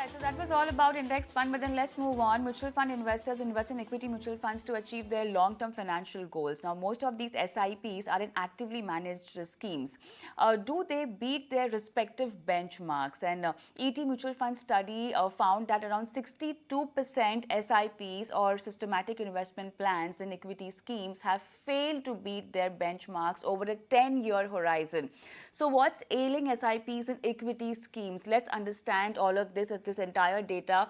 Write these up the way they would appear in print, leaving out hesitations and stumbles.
right, so that was all about index fund, but then let's move on. Mutual fund investors invest in equity mutual funds to achieve their long-term financial goals. Now, most of these SIPs are in actively managed schemes. Do they beat their respective benchmarks? And ET Mutual Fund study found that around 62% SIPs or systematic investment plans in equity schemes have failed to beat their benchmarks over a 10-year horizon. So what's ailing SIPs in equity schemes? Let's understand all of this entire data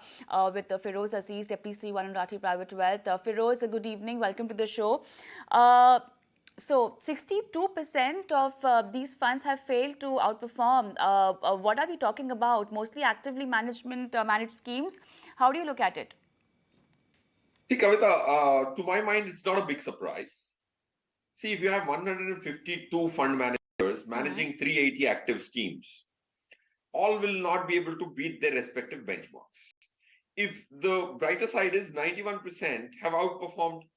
with Feroze Azeez, Deputy CEO, Anand Rathi Private Wealth. Feroze, good evening. Welcome to the show. So 62% of these funds have failed to outperform. What are we talking about? Mostly actively managed schemes. How do you look at it? See, Kavita, to my mind, it's not a big surprise. See, if you have 152 fund managers managing 380 active schemes, all will not be able to beat their respective benchmarks. If the brighter side is 91% have outperformed,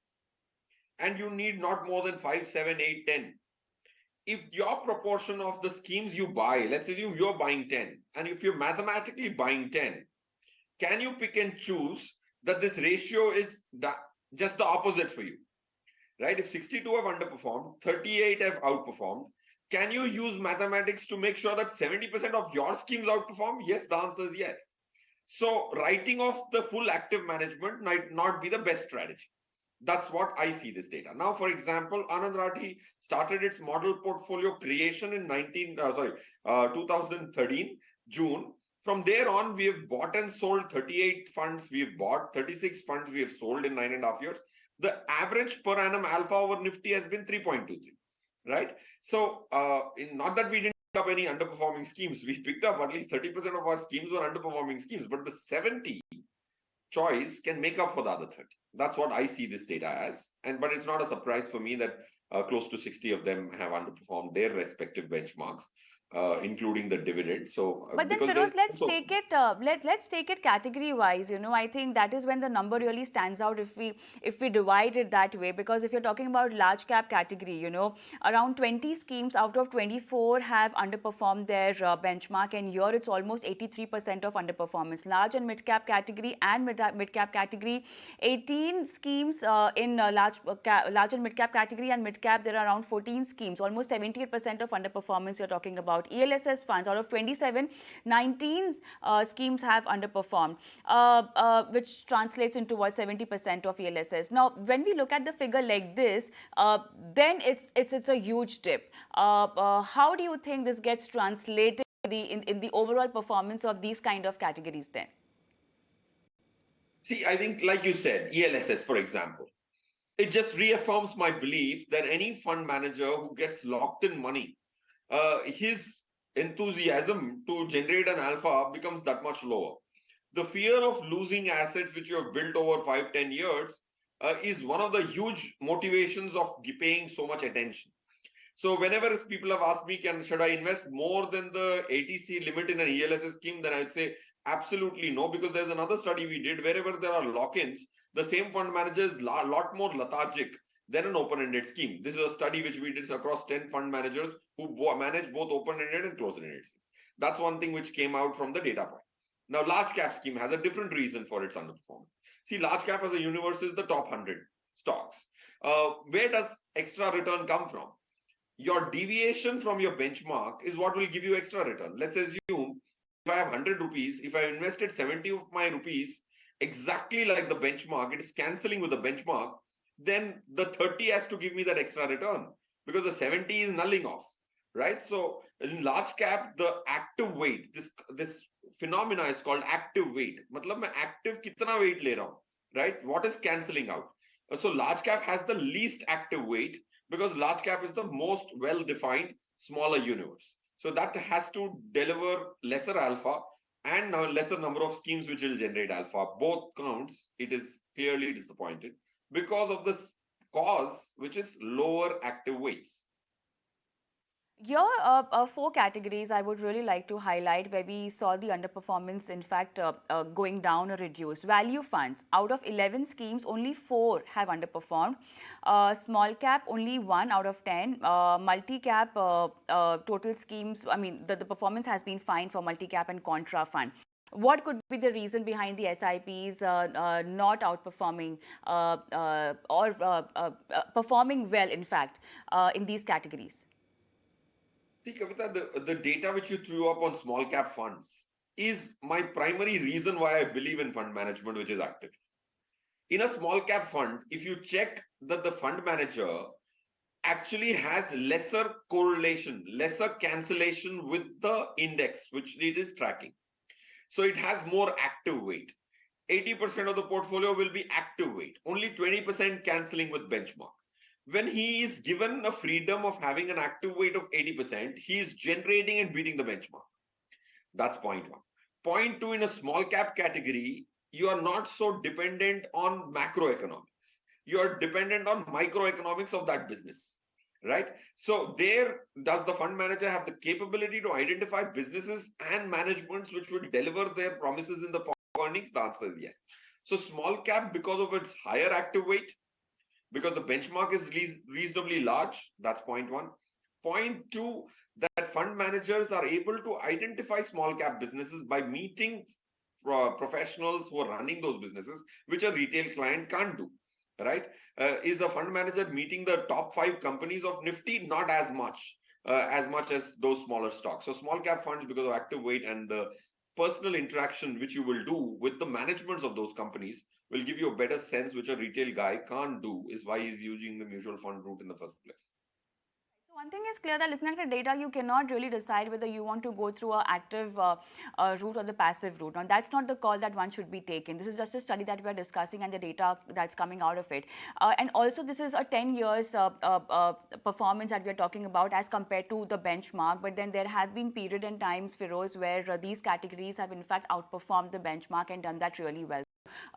and you need not more than 5, 7, 8, 10. If your proportion of the schemes you buy, let's assume you're buying 10, and if you're mathematically buying 10, can you pick and choose that this ratio is just the opposite for you? Right? If 62 have underperformed, 38 have outperformed, can you use mathematics to make sure that 70% of your schemes outperform? Yes, the answer is yes. So writing off the full active management might not be the best strategy. That's what I see this data. Now, for example, Anand Rathi started its model portfolio creation in 2013, June. From there on, we have bought and sold 38 funds. We have bought 36 funds. We have sold in 9.5 years. The average per annum alpha over Nifty has been 3.23, right? So, not that we didn't pick up any underperforming schemes. We picked up at least 30% of our schemes were underperforming schemes, but the 70 choice can make up for the other 30. That's what I see this data as. But it's not a surprise for me that close to 60 of them have underperformed their respective benchmarks, including the dividend. So, but then Feroze, let's take it category wise. You know, I think that is when the number really stands out if we divide it that way. Because if you're talking about large cap category, you know, around 20 schemes out of 24 have underperformed their benchmark, and here it's almost 83% of underperformance. Large and mid cap category and mid cap category, 18 schemes in large and mid cap category, and mid cap there are around 14 schemes, almost 78% of underperformance you're talking about. ELSS funds, out of 27, 19 schemes have underperformed, which translates into what, 70% of ELSS. Now, when we look at the figure like this, then it's a huge dip. How do you think this gets translated in the overall performance of these kind of categories then? See, I think, like you said, ELSS, for example, it just reaffirms my belief that any fund manager who gets locked in money, his enthusiasm to generate an alpha becomes that much lower. The fear of losing assets which you have built over 5, 10 years is one of the huge motivations of paying so much attention. So whenever people have asked me, should I invest more than the ATC limit in an ELSS scheme, then I'd say absolutely no, because there's another study we did, wherever there are lock-ins, the same fund manager is a lot more lethargic than an open-ended scheme. This is a study which we did across 10 fund managers who manage both open-ended and closed-ended schemes. That's one thing which came out from the data point. Now, large cap scheme has a different reason for its underperformance. See, large cap as a universe is the top 100 stocks. Where does extra return come from? Your deviation from your benchmark is what will give you extra return. Let's assume if I have 100 rupees, if I invested 70 of my rupees exactly like the benchmark, it is cancelling with the benchmark, then the 30 has to give me that extra return because the 70 is nulling off, right? So in large cap, the active weight, this phenomena is called active weight. Matlab main active kitna weight le raha hu, right? What is cancelling out? So large cap has the least active weight because large cap is the most well-defined smaller universe. So that has to deliver lesser alpha and a lesser number of schemes which will generate alpha. Both counts, it is clearly disappointed because of this cause, which is lower active weights. Here, 4 categories I would really like to highlight where we saw the underperformance, in fact, going down or reduced. Value funds, out of 11 schemes, only 4 have underperformed. Small cap, only 1 out of 10. Multi-cap, total schemes, I mean, the performance has been fine for multi-cap and contra fund. What could be the reason behind the SIPs not outperforming or performing well, in fact, in these categories? See, Kavita, the data which you threw up on small cap funds is my primary reason why I believe in fund management, which is active. In a small cap fund, if you check that the fund manager actually has lesser correlation, lesser cancellation with the index which it is tracking. So it has more active weight. 80% of the portfolio will be active weight, only 20% cancelling with benchmark. When he is given a freedom of having an active weight of 80%, he is generating and beating the benchmark. That's point one. Point two, in a small cap category, you are not so dependent on macroeconomics. You are dependent on microeconomics of that business, right? So there, does the fund manager have the capability to identify businesses and managements which will deliver their promises in the earnings? The answer is yes. So small cap, because of its higher active weight, because the benchmark is reasonably large, that's point one. Point two, that fund managers are able to identify small cap businesses by meeting professionals who are running those businesses, which a retail client can't do, right? Is a fund manager meeting the top 5 companies of Nifty? Not as much as those smaller stocks. So small cap funds, because of active weight and the personal interaction which you will do with the managements of those companies, will give you a better sense, which a retail guy can't do, is why he's using the mutual fund route in the first place. So one thing is clear, that looking at the data, you cannot really decide whether you want to go through an active route or the passive route. Now, that's not the call that one should be taking. This is just a study that we are discussing and the data that's coming out of it. And also, this is a 10 years performance that we are talking about as compared to the benchmark. But then there have been period and times, Feroze, where these categories have in fact outperformed the benchmark and done that really well.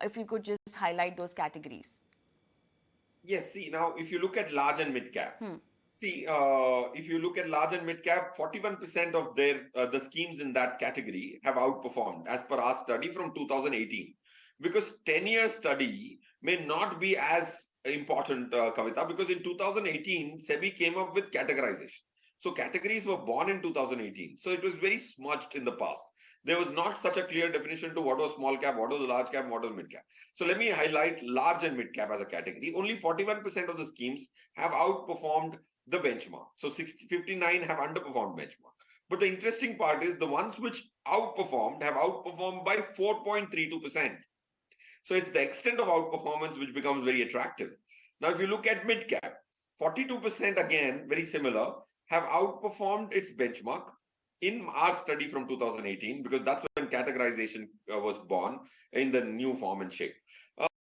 If you could just highlight those categories. Yes, see, now if you look at large and mid cap, if you look at large and mid cap, 41% of the schemes in that category have outperformed as per our study from 2018. Because 10-year study may not be as important, Kavita, because in 2018, SEBI came up with categorization. So categories were born in 2018. So it was very smudged in the past. There was not such a clear definition to what was small cap, what was large cap, what was mid cap. So let me highlight large and mid cap as a category. Only 41% of the schemes have outperformed the benchmark. So 59 have underperformed benchmark. But the interesting part is the ones which outperformed have outperformed by 4.32%. So it's the extent of outperformance which becomes very attractive. Now, if you look at mid cap, 42% again, very similar, have outperformed its benchmark in our study from 2018, because that's when categorization was born in the new form and shape.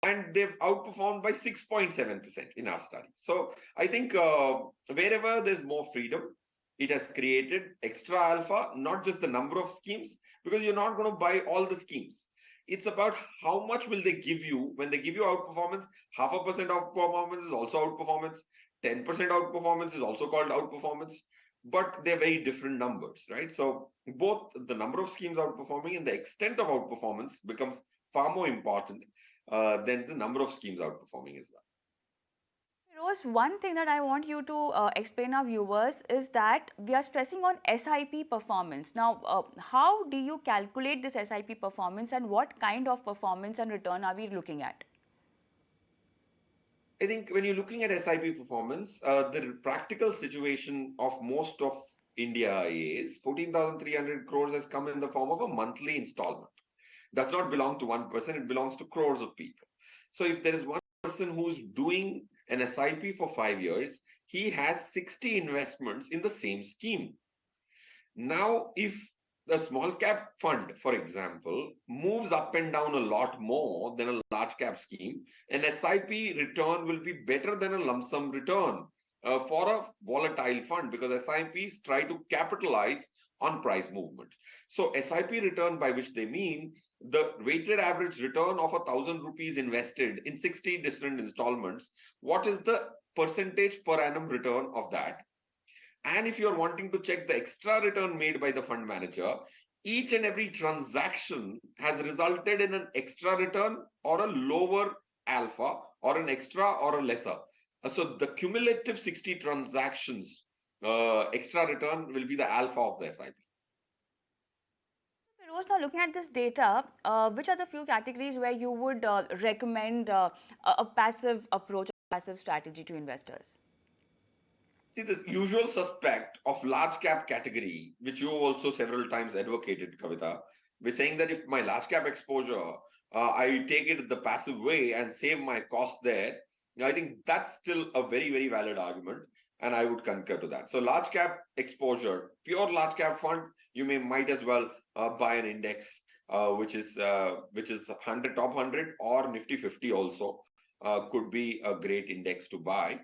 And they've outperformed by 6.7% in our study. So I think wherever there's more freedom, it has created extra alpha, not just the number of schemes, because you're not going to buy all the schemes. It's about how much will they give you. When they give you outperformance, 0.5% outperformance is also outperformance. 10% outperformance is also called outperformance. But they're very different numbers, right? So both the number of schemes outperforming and the extent of outperformance becomes far more important than the number of schemes outperforming as well. Rose, one thing that I want you to explain our viewers is that we are stressing on SIP performance. Now, how do you calculate this SIP performance and what kind of performance and return are we looking at? I think when you're looking at SIP performance, the practical situation of most of India is 14,300 crores has come in the form of a monthly installment. Does not belong to one person, it belongs to crores of people. So if there is one person who's doing an SIP for 5 years, he has 60 investments in the same scheme. Now, if the small cap fund, for example, moves up and down a lot more than a large cap scheme, an SIP return will be better than a lump sum return for a volatile fund, because SIPs try to capitalize on price movement. So SIP return, by which they mean the weighted average return of 1,000 rupees invested in 60 different installments, what is the percentage per annum return of that? And if you're wanting to check the extra return made by the fund manager, each and every transaction has resulted in an extra return or a lower alpha or an extra or a lesser. So the cumulative 60 transactions extra return will be the alpha of the SIP. Rose, now looking at this data, which are the few categories where you would recommend a passive approach, a passive strategy to investors? See, the usual suspect of large cap category, which you also several times advocated, Kavita, we're saying that if my large cap exposure, I take it the passive way and save my cost there, I think that's still a very, very valid argument. And I would concur to that. So large cap exposure, pure large cap fund, you might as well buy an index, which is 100 top 100 or Nifty 50 also could be a great index to buy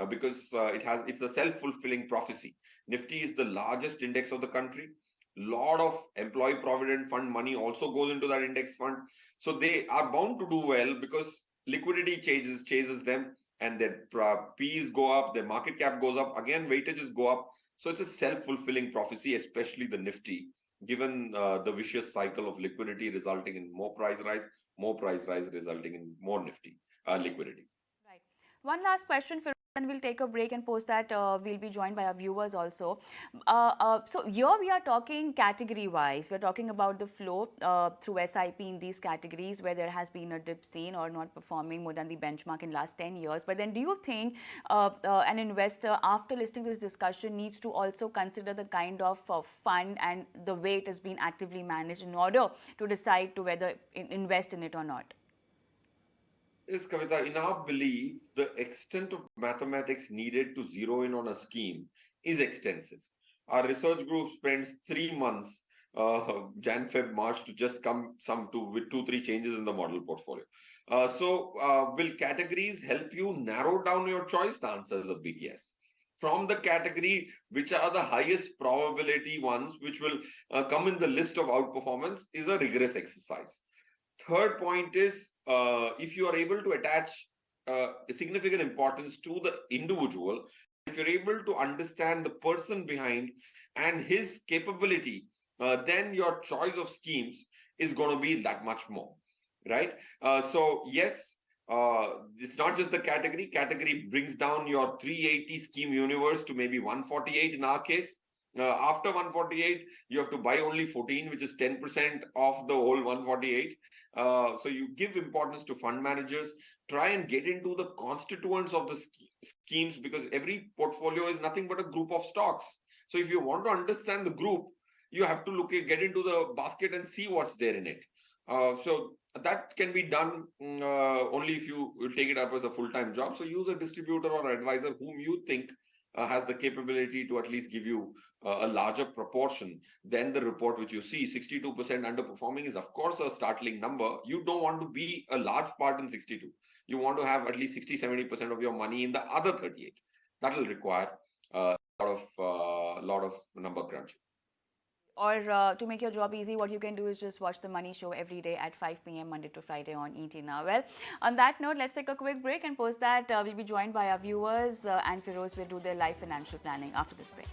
because it's a self-fulfilling prophecy. Nifty is the largest index of the country. Lot of employee provident fund money also goes into that index fund, so they are bound to do well because liquidity chases them, and their P's go up, their market cap goes up, again weightages go up. So it's a self-fulfilling prophecy, especially the Nifty, given the vicious cycle of liquidity resulting in more price rise resulting in more Nifty liquidity. Right. One last question, for and we'll take a break, and post that we'll be joined by our viewers also. So here we are talking category wise. We're talking about the flow through SIP in these categories where there has been a dip seen or not performing more than the benchmark in last 10 years. But then do you think an investor, after listening to this discussion, needs to also consider the kind of fund and the way it has been actively managed in order to decide to whether invest in it or not? Yes, Kavita, in our belief, the extent of mathematics needed to zero in on a scheme is extensive. Our research group spends 3 months, Jan, Feb, March, to just come with 2, 3 changes in the model portfolio. Will categories help you narrow down your choice? The answer is a big yes. From the category, which are the highest probability ones, which will come in the list of outperformance, is a rigorous exercise. Third point is, if you are able to attach significant importance to the individual, if you're able to understand the person behind and his capability, then your choice of schemes is going to be that much more, right? So yes, it's not just the category. Category brings down your 380 scheme universe to maybe 148 in our case. After 148, you have to buy only 14, which is 10% of the whole 148. So you give importance to fund managers, try and get into the constituents of the schemes, because every portfolio is nothing but a group of stocks. So if you want to understand the group, you have to get into the basket and see what's there in it. So that can be done only if you take it up as a full-time job. So use a distributor or advisor whom you think has the capability to at least give you a larger proportion than the report which you see. 62% underperforming is, of course, a startling number. You don't want to be a large part in 62. You want to have at least 60-70% of your money in the other 38. That will require a lot of number crunching. Or to make your job easy, what you can do is just watch the Money Show every day at 5 p.m. Monday to Friday on ET Now. Well, on that note, let's take a quick break, and post that we'll be joined by our viewers, and Feroze will do their live financial planning after this break.